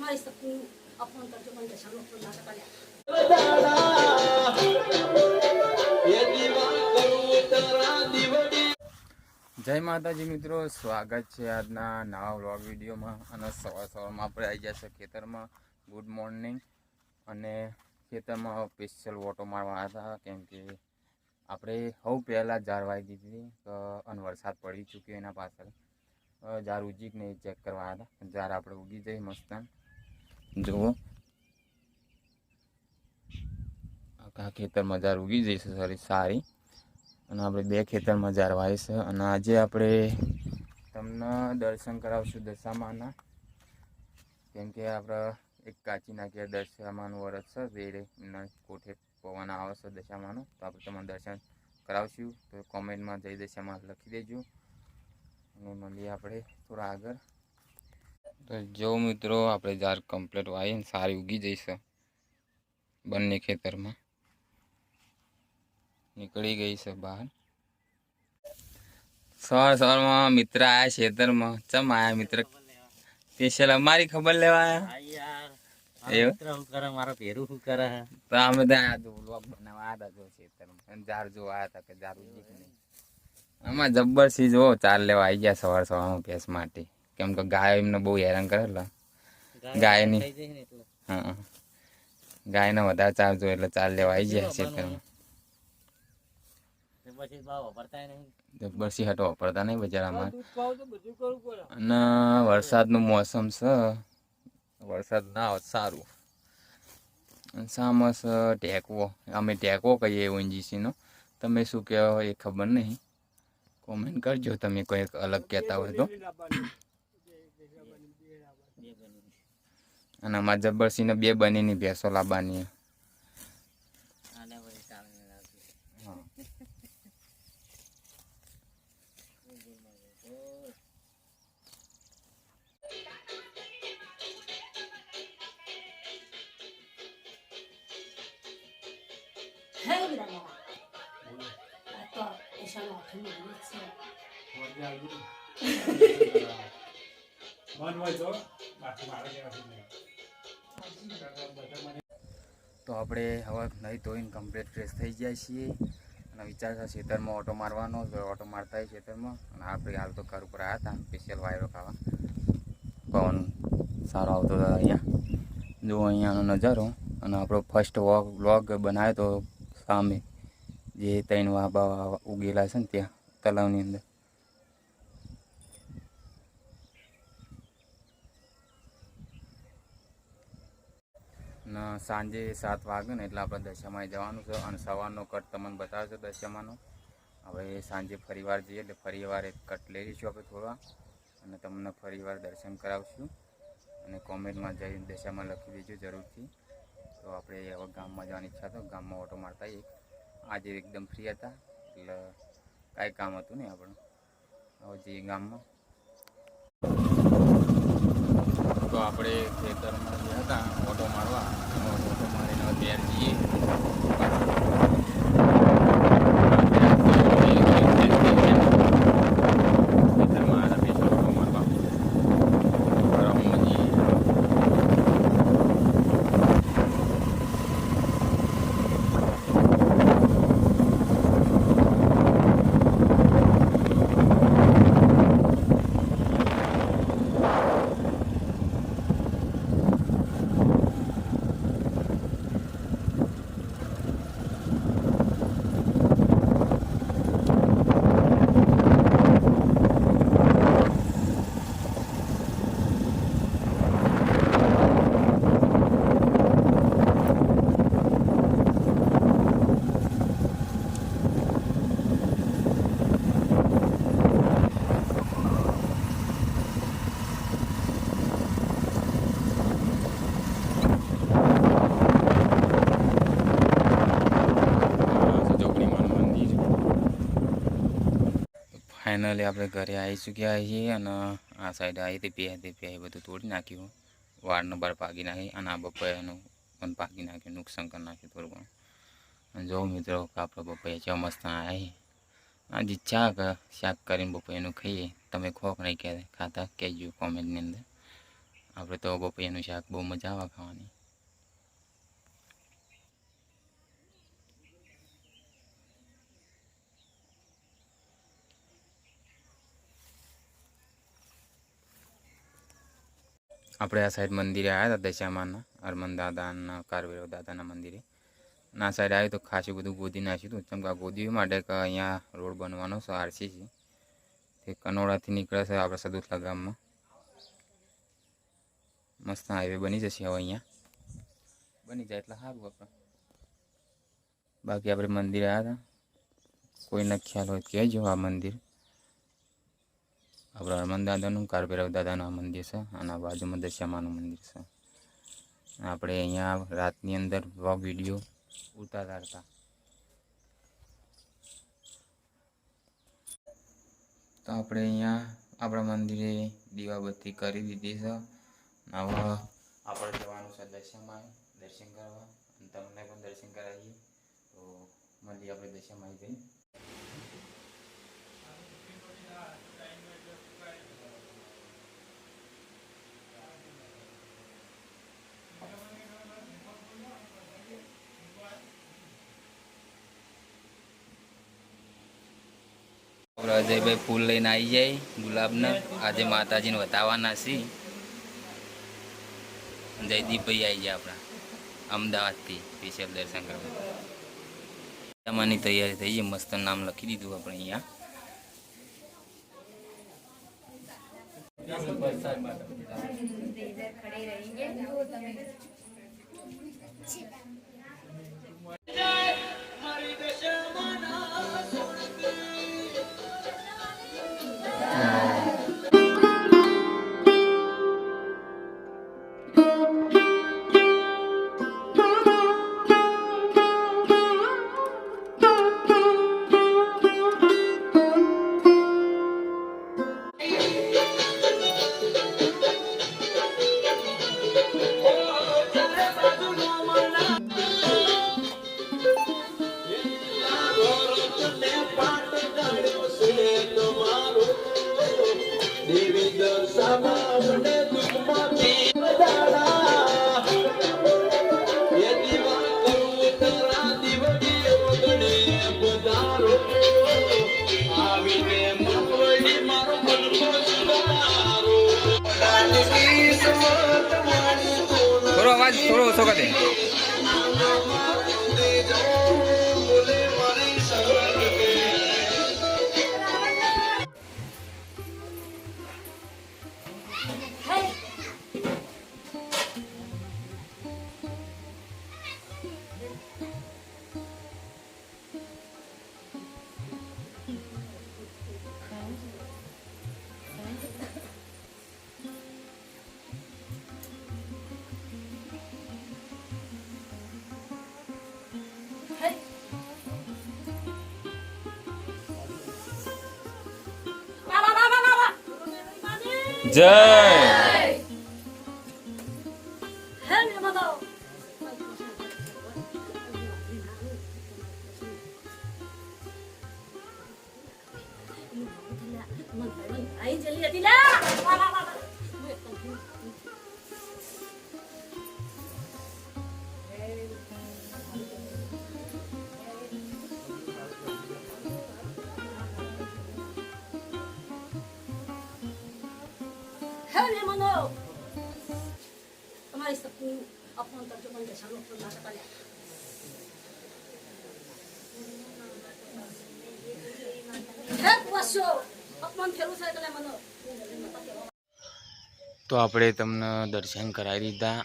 તમારી શકનું અપમાન કરજો પણ દશાનો અપમાન ના કર્યા. જય માતાજી મિત્રો, સ્વાગત છે આજના નવા વ્લોગ વિડીયોમાં. અને સવારમાં આપણે આવી ગયા છે ખેતરમાં. Good morning. અને ખેતરમાં સ્પેશિયલ ઓટો મારવા હતા, કેમ કે આપણે સૌ પહેલાં ઝાર વાવી દીધી અને વરસાદ પડી ચૂક્યો એના પાછળ. ઝાર ઉગી કે નહીં ચેક કરવા હતા. ઝાર આપણે ઉગી જઈ મસ્ત જુઓ. આખા ખેતરમાં ઝાર ઉગી જઈશે સારી. અને આપણે બે ખેતરમાં ઝાર વાવી છે. અને આજે આપણે તમને દર્શન કરાવશું દશામાના, કેમ કે આપણે એક કાચી નાખ્યા દશામાનું વરસ છે. એના કોઠે પવન આવે છે દશામાનો, તો આપણે તમને દર્શન કરાવશું. તો કોમેન્ટમાં જય દશામાં લખી દેજો અને મળીએ આપણે થોડા આગળ. તો જો મિત્રો, આપણે ઝાર કમ્પ્લીટ વાવીને સારી ઉગી જઈશે. બંને ખેતરમાં નીકળી ગઈ છે બહાર. સવારમાં મિત્ર આયા ખેતરમાં. ચમ આયા મિત્ર? સ્પેશિયલ અમારી ખબર લેવા આયા. તો અમે વ્લોગ બનાવવા આવ્યા હતા ખેતરમાં. ઝાર જોવા આવ્યા હતા કે ઝાર ઉગી કે નહીં. આમાં જબ્બરસી જો ચાર લેવા આવી ગયા સવારમાં ભેંસ માટે, કેમ કે ગાય એમને બહુ હેરાન કરેલા. ગાયની હા, ગાયને વધારે ચાર જો એટલે ચાર લેવા આવી ગયા ખેતરમાં. જબ્બરસી હટો વાપરતા નહીં બજારમાં. અને વરસાદનું મોસમ છે, વરસાદ ના આવે સારું. અને સામે છે ટેકવો, અમે ટેકવો કહીએ ઓએનજીસીનો. તમે શું કહેવો એ ખબર નહીં, કોમેન્ટ કરજો તમે કંઈક અલગ કહેતા હોય તો. અને અમારા જબ્બરસીને બે બનીની ભેંસો લાવવાની. હે વિરામા તો દશાનો અપમાન છે. તો આપણે હવે નહીં ધોઈને કમ્પ્લીટ ફ્રેશ થઈ જાય છીએ. અને વિચાર છે ખેતરમાં ઓટો મારવાનો. ઓટો મારતા હોય ખેતરમાં. અને આપણે હાલ તો ઘર ઉપર આવ્યા હતા સ્પેશિયલ વાયરો ખાવા. પવન સારો આવતો હતો અહીંયા. જુઓ અહીંયાનો નજારો. અને આપણો ફર્સ્ટ વ્લોગ બનાવ્યો તો સામે જે 3 વાબા ઉગેલા છે ને ત્યાં તલાવની અંદર. ને સાંજે 7 વાગે ને એટલે આપણે દશામાં જવાનું છે. અને સવારનો કટ તમને બતાવશે દશામાનો. હવે સાંજે ફરીવાર જઈએ એટલે ફરીવાર એક કટ લઈ લઈશું આપણે થોડા, અને તમને ફરીવાર દર્શન કરાવશું. અને કોમેન્ટમાં જઈ દશામાં લખી દેજો જરૂરથી. તો આપણે હવે ગામમાં જવાની ઈચ્છા તો ગામમાં ઓટો મારતા આજે એકદમ ફ્રી હતા એટલે કાંઈ કામ હતું નહીં આપણે. હવે જઈએ ગામમાં. તો આપણે ખેતરમાં જે હતા ઓટો મારવા, ઓટો મારીને ઘેર જઈએ. ફાઇનલી આપણે ઘરે આવી ચૂક્યા છીએ. અને આ સાઈડ આવી હતી બે બધું તોડી નાખ્યું. વાળનો બાર પાકી નાખી. અને આ બપૈયાનું પણ પાકી નાખ્યું, નુકસાન કરી નાખ્યું થોડું ઘણું. અને જો મિત્રો આપણે બપૈયા છે મસ્ત આવી. આજ ઈચ્છા કે શાક કરીને બપૈયાનું ખાઈએ. તમે ખોખ નહીં ખાતા કહેજો કોમેન્ટની અંદર. આપણે તો પપૈયાનું શાક બહુ મજા આવે ખાવાની. આપણે આ સાઈડ મંદિરે આવ્યા હતા દશામાના હરમન દાદાના કારવેરો દાદાના મંદિરે. ના સાઈડ આવ્યું તો ખાસું બધું ગોદી નાખ્યું હતું. ચમકા ગોદી માટે કે અહીંયા રોડ બનવાનો છે આરસી છે તે કનોડાથી નીકળે છે આપણે સદુતલા ગામમાં. મસ્ત હાઈવે બની જશે હવે અહીંયા. બની જાય એટલે સારું આપણે. બાકી આપણે મંદિરે આવ્યા હતા. કોઈને ખ્યાલ હોય કહેજો આ મંદિર આપણા હરમન દાદાનું કારભૈરવ દાદાનું મંદિર છે અને બાજુમાં દશામાનું મંદિર છે. આપણે અહીંયા રાતની અંદર વ્લોગ વિડીયો ઉતારતા હતા. તો આપણે અહીંયા આપણા મંદિરે દીવાબત્તી કરી દીધી છે. હવે આપણે જવાનું છે દશામાં દર્શન કરવા અને તમને પણ દર્શન કરાવીએ. તો મળીએ આપણે દશામાં જઈ. અજયભાઈ ફૂલ લઈને આવી જાય ગુલાબના. આજે માતાજીને બતાવવાના છીએ. જયદીપભાઈ આવી જાય આપણા અમદાવાદથી સ્પેશિયલ દર્શન કરવા. તમારી તૈયારી થઈ ગઈ. મસ્ત નામ લખી દીધું આપણે અહીંયા. થોડો અવાજ થોડો ઓછો કરી દે. જય आई जल्दी जल्दी ला वा वा वा हेले मनो तुम्हारी सपनी अपन तक जो बन के शाम को नाटक कर है वासो अपन फेरू से कले मनो તો આપણે તમને દર્શન કરાવી દીધા.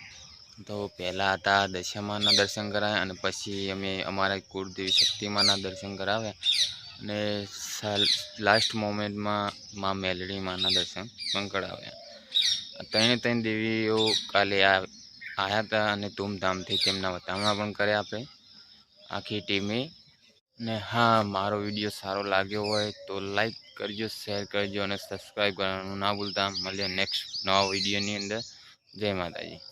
તો પહેલાં હતા દશામાના દર્શન કરાવ્યા અને પછી અમે અમારા કુળદેવી શક્તિમાના દર્શન કરાવ્યા અને લાસ્ટ મોમેન્ટમાં મા મેલડી માના દર્શન પણ કરાવ્યા. ત્રણે દેવીઓ કાલે આવ્યા હતા અને ધૂમધામથી તેમના વતામણા પણ કર્યા આપણે આખી ટીમે. ને હા, મારો વિડીયો સારો લાગ્યો હોય તો લાઈક કરજો, શેર કરજો અને સબસ્ક્રાઈબ કરવાનું ના ભૂલતા. મળીએ નેક્સ્ટ નવા વિડીયોની અંદર. જય માતાજી.